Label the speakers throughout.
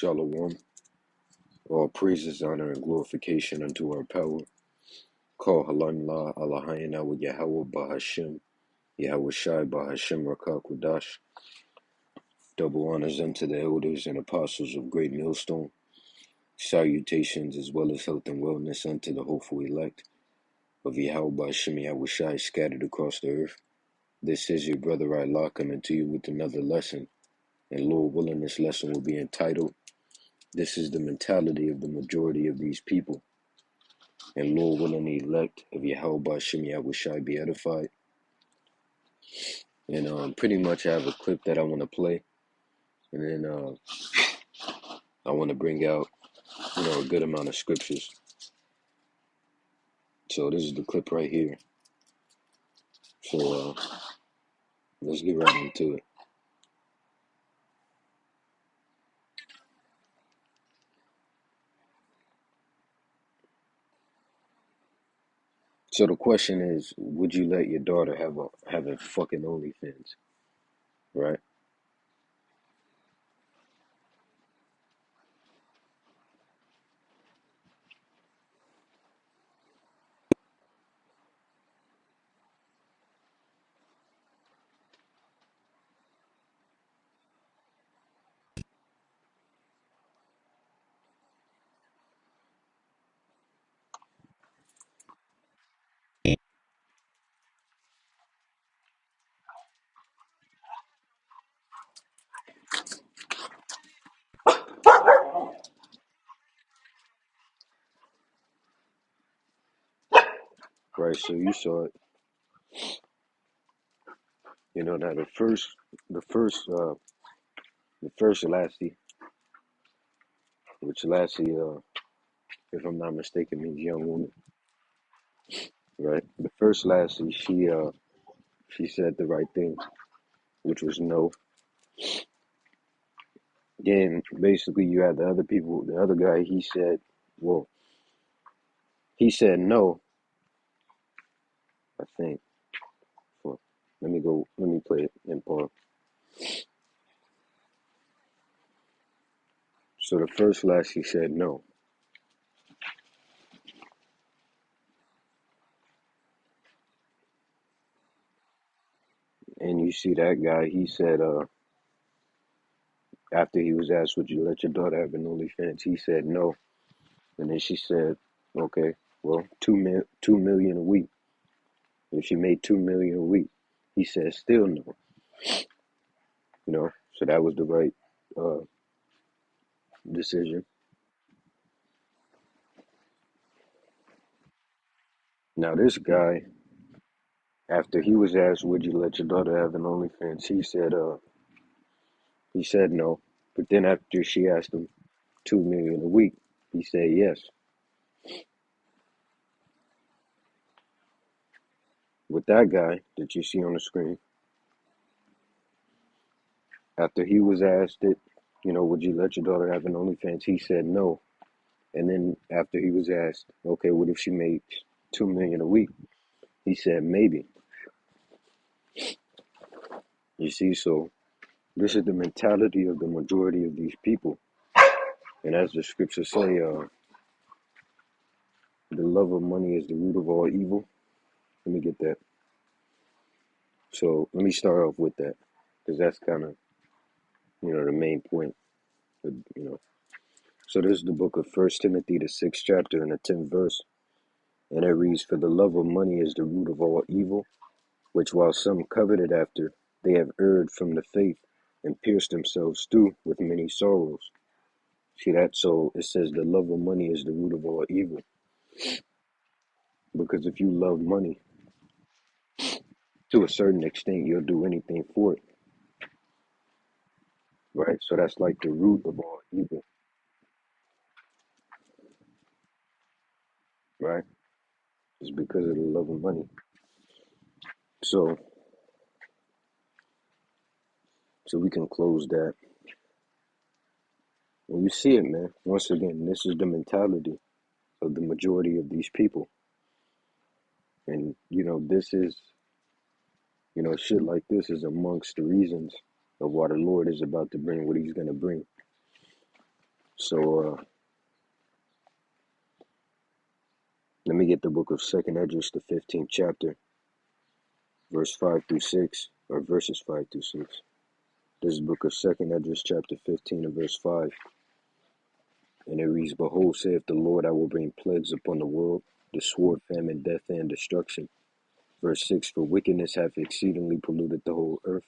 Speaker 1: Shalom. All praises, honor, and glorification unto our power. Call Halan La Alahayana with Yahweh Bahashim, Yahweh Shai Bahashim Rakak Wadash. Double honors unto the elders and apostles of Great Millstone. Salutations as well as health and wellness unto the hopeful elect of Yahweh Bahashim Yahweh Shai scattered across the earth. This is your brother Allah coming to you with another lesson. And Lord willing, this lesson will be entitled, "This is the mentality of the majority of these people." And Lord willing, the elect of Yahweh Bashim Yahweh Shai be edified. And pretty much I have a clip that I want to play. And then I want to bring out, a good amount of scriptures. So this is the clip right here. So let's get right into it. So the question is, would you let your daughter have a fucking OnlyFans? Right? Right. So you saw it. Now the first Lassie, which Lassie, if I'm not mistaken, means young woman. Right. The first Lassie, she said the right thing, which was no. Then basically you had the other people, the other guy, he said no, I think. Well, let me play it in part. So the first Lassie said no. And you see that guy, he said, after he was asked, would you let your daughter have an OnlyFans? He said no. And then she said, okay, well, 2 million a week. If she made 2 million a week, he said still no. So that was the right decision. Now this guy, after he was asked, would you let your daughter have an OnlyFans? He said no. But then after she asked him 2 million a week, he said yes. With that guy that you see on the screen, after he was asked it, would you let your daughter have an OnlyFans? He said no. And then after he was asked, okay, what if she made 2 million a week? He said maybe. You see, so this is the mentality of the majority of these people. And as the scriptures say, the love of money is the root of all evil. Let me get that. So let me start off with that, because that's kind of, the main point. So this is the book of 1 Timothy, the 6th chapter and the 10th verse. And it reads, "For the love of money is the root of all evil, which while some coveted after, they have erred from the faith and pierced themselves through with many sorrows." See that? So it says the love of money is the root of all evil. Because if you love money, to a certain extent, you'll do anything for it. Right? So that's like the root of all evil. Right? It's because of the love of money. So we can close that. And you see it, man. Once again, this is the mentality of the majority of these people. And, this is, shit like this is amongst the reasons of why the Lord is about to bring what he's going to bring. So let me get the book of Second Esdras, the 15th chapter, verse 5 through 6, or verses 5 through 6. This is book of Second Esdras, chapter 15, and verse 5. And it reads, Behold, saith the Lord, I will bring plagues upon the world, the sword, famine, death, and destruction. Verse 6, For wickedness hath exceedingly polluted the whole earth,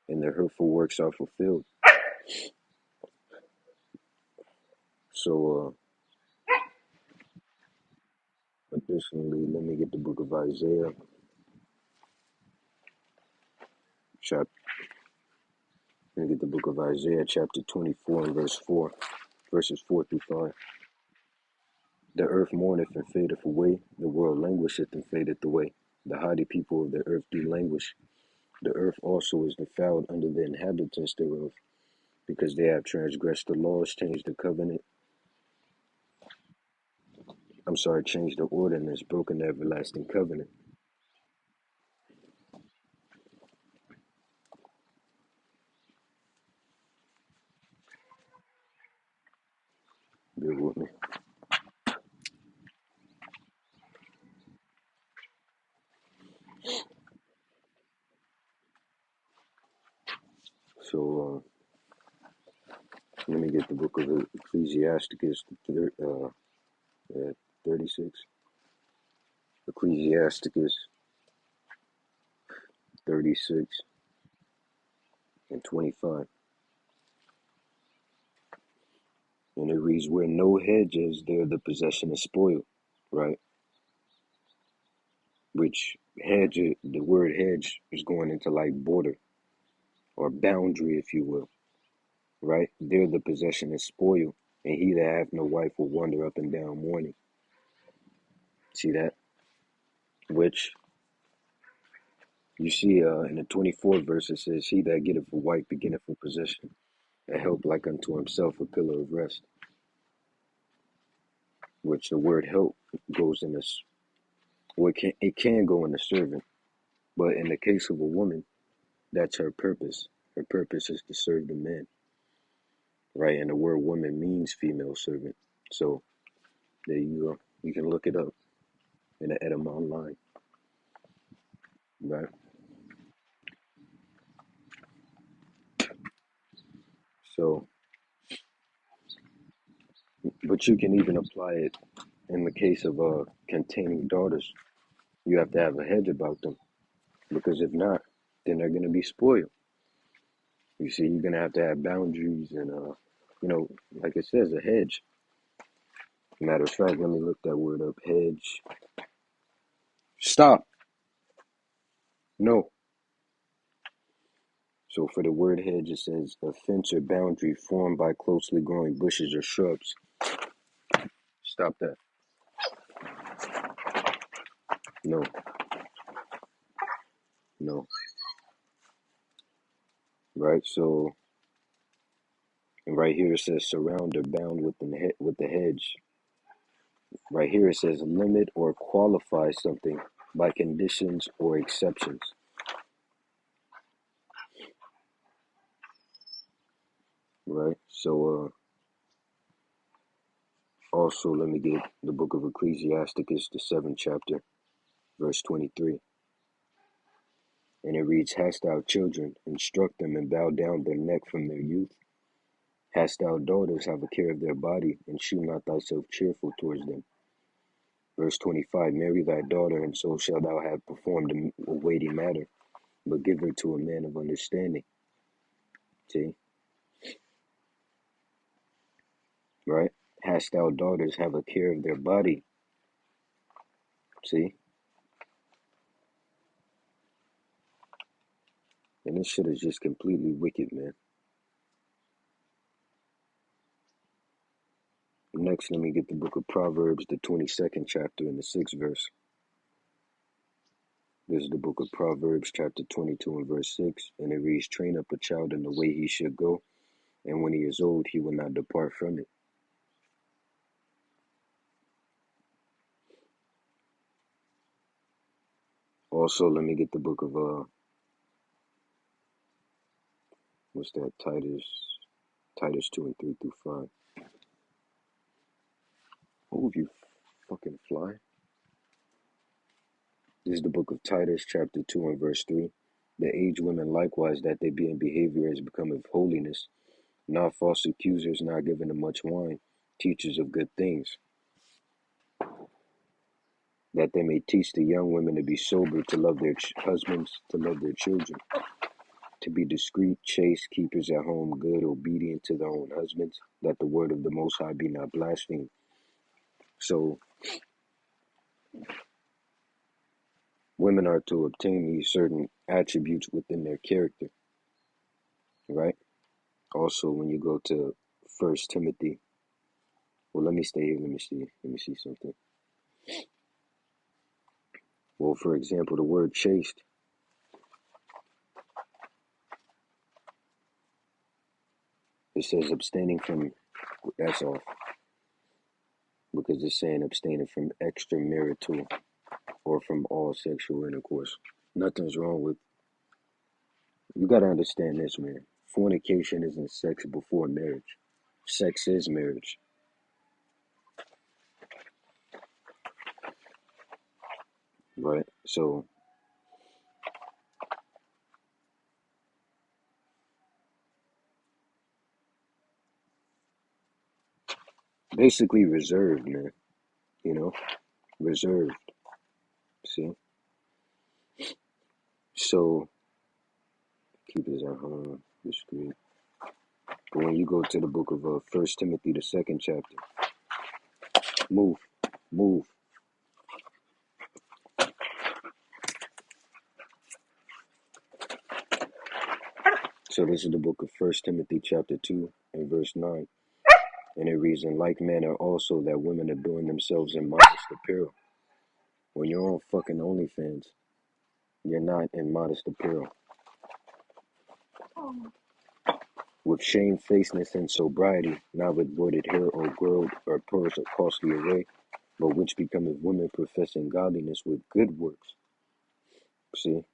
Speaker 1: and their hurtful works are fulfilled. So, additionally, let me get the book of Isaiah, chapter. Let me get the book of Isaiah, chapter 24, and verse 4, verses 4 through 5. The earth mourneth and fadeth away, the world languisheth and fadeth away. The haughty people of the earth do languish. The earth also is defiled under the inhabitants thereof, because they have transgressed the laws, changed the covenant. Changed the ordinance, broken the everlasting covenant. Bear with me. So, let me get the book of Ecclesiasticus, 36. Ecclesiasticus 36 and 25. And it reads, Where no hedge is, there the possession is spoiled, right? Which hedge, the word hedge is going into like border or boundary, if you will, right? There the possession is spoiled, and he that hath no wife will wander up and down mourning. See that? Which you see in the 24th verse, it says, He that getteth a wife beginneth for possession, and help like unto himself a pillar of rest. Which the word help goes in this, well, it can go in the servant, but in the case of a woman, that's her purpose. Her purpose is to serve the man, right? And the word woman means female servant. So there you go. You can look it up in the Edom online, right? So, but you can even apply it in the case of containing daughters. You have to have a hedge about them, because if not, then they're gonna be spoiled. You see, you're gonna have to have boundaries and like it says, a hedge. Matter of fact, let me look that word up. Hedge. Stop. No. So for the word hedge, it says a fence or boundary formed by closely growing bushes or shrubs. Stop that. No. No. Right. So, and right here it says surround or bound with the hedge. Right here it says limit or qualify something by conditions or exceptions. Right. So also let me get the book of Ecclesiasticus, the 7th chapter, verse 23. And it reads, Hast thou children, instruct them and bow down their neck from their youth. Hast thou daughters, have a care of their body, and shew not thyself cheerful towards them. Verse 25, Marry thy daughter, and so shalt thou have performed a weighty matter, but give her to a man of understanding. See? Right? Hast thou daughters, have a care of their body. See? And this shit is just completely wicked, man. Next, let me get the book of Proverbs, the 22nd chapter, and the 6th verse. This is the book of Proverbs, chapter 22 and verse 6, and it reads, Train up a child in the way he should go, and when he is old, he will not depart from it. Also, let me get the book of, what's that, Titus 2 and 3 through 5. Move, you fucking fly. This is the book of Titus, chapter 2 and verse 3. The aged women likewise, that they be in behavior as becometh holiness, not false accusers, not given to much wine, teachers of good things, that they may teach the young women to be sober, to love their husbands, to love their children, to be discreet, chaste, keepers at home, good, obedient to their own husbands, that the word of the Most High be not blasphemed. So women are to obtain these certain attributes within their character, right? Also, when you go to First Timothy, well, let me stay here. Let me see something. Well, for example, the word chaste, it says abstaining from, that's off, because it's saying abstaining from extramarital or from all sexual intercourse. Nothing's wrong with, you got to understand this, man. Fornication isn't sex before marriage. Sex is marriage, right? So basically reserved, man, you know, reserved. See? So keep this at home, discreet. But when you go to the book of First Timothy, the second chapter, move, move. So this is the book of First Timothy, chapter 2, and verse 9. And it reads, in like manner also that women adorn themselves in modest apparel. When you're on fucking OnlyFans, you're not in modest apparel. With shamefacedness and sobriety, not with braided hair or gold or pearls or costly array, but which becometh women professing godliness with good works. See?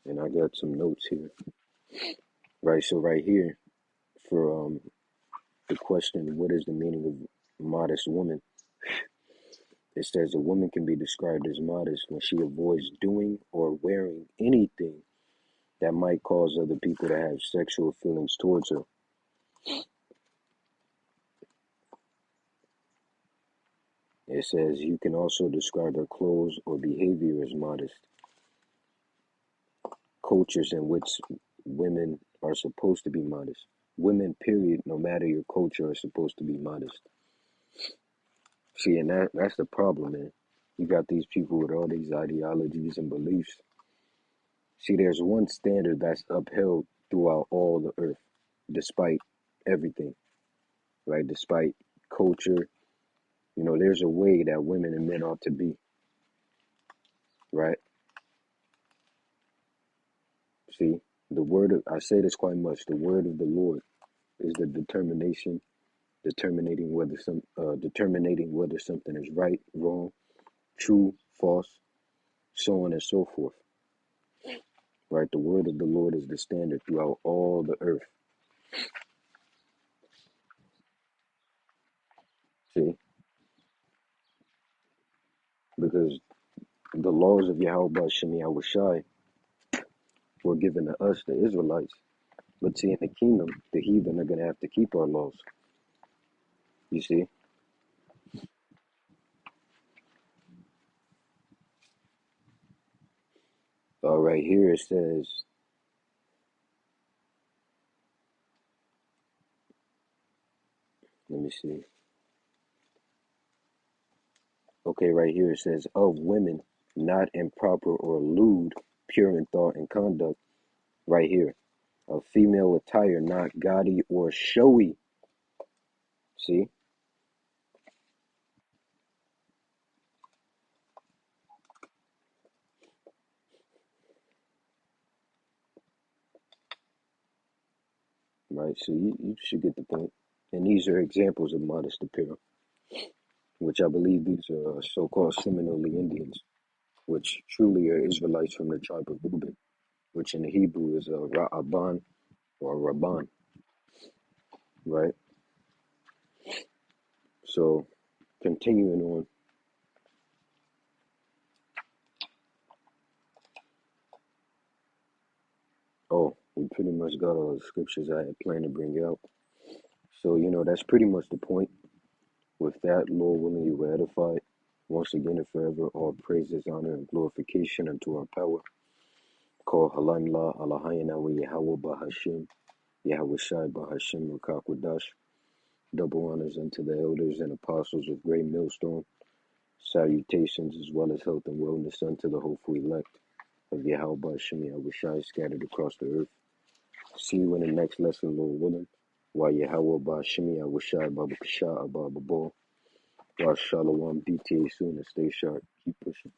Speaker 1: And I got some notes here. Right, so right here, for the question, what is the meaning of modest woman? It says a woman can be described as modest when she avoids doing or wearing anything that might cause other people to have sexual feelings towards her. It says you can also describe her clothes or behavior as modest. Cultures in which women are supposed to be modest. Women, period, no matter your culture, are supposed to be modest. See, and that's the problem, man. You got these people with all these ideologies and beliefs. See, there's one standard that's upheld throughout all the earth, despite everything, right? Despite culture, there's a way that women and men ought to be, right? See, I say this quite much, the word of the Lord is the determining whether something is right, wrong, true, false, so on and so forth, right? The word of the Lord is the standard throughout all the earth. See, because the laws of Yahweh Shem Yahushai were given to us, the Israelites. But see, in the kingdom, the heathen are going to have to keep our laws. You see? Right here it says, let me see. Okay, right here it says, of women, not improper or lewd, pure in thought and conduct. Right here. Of female attire, not gaudy or showy. See? Right, so you should get the point. And these are examples of modest apparel, which I believe these are so-called Seminole Indians, which truly are Israelites from the tribe of Reuben, which in the Hebrew is a Ra'aban or Rabban, right? So continuing on, oh, we pretty much got all the scriptures I had planned to bring out. So, that's pretty much the point. With that, Lord willing, you were edified. Once again and forever, all praises, honor, and glorification unto our power. Call Halan La, Alahayana, Yahweh Bahashim, Yahweh Shai Bahashim, Rakakwadash. Double honors unto the elders and apostles of Great Millstone. Salutations as well as health and wellness unto the hopeful elect of Yahweh Bahashim, Yahweh Shai scattered across the earth. See you in the next lesson, Lord willing. While Yahweh Bahashim, Yahweh Shai Baba Kasha, Abba Babo. Watch Shalom, BTA soon, and stay sharp. Keep pushing.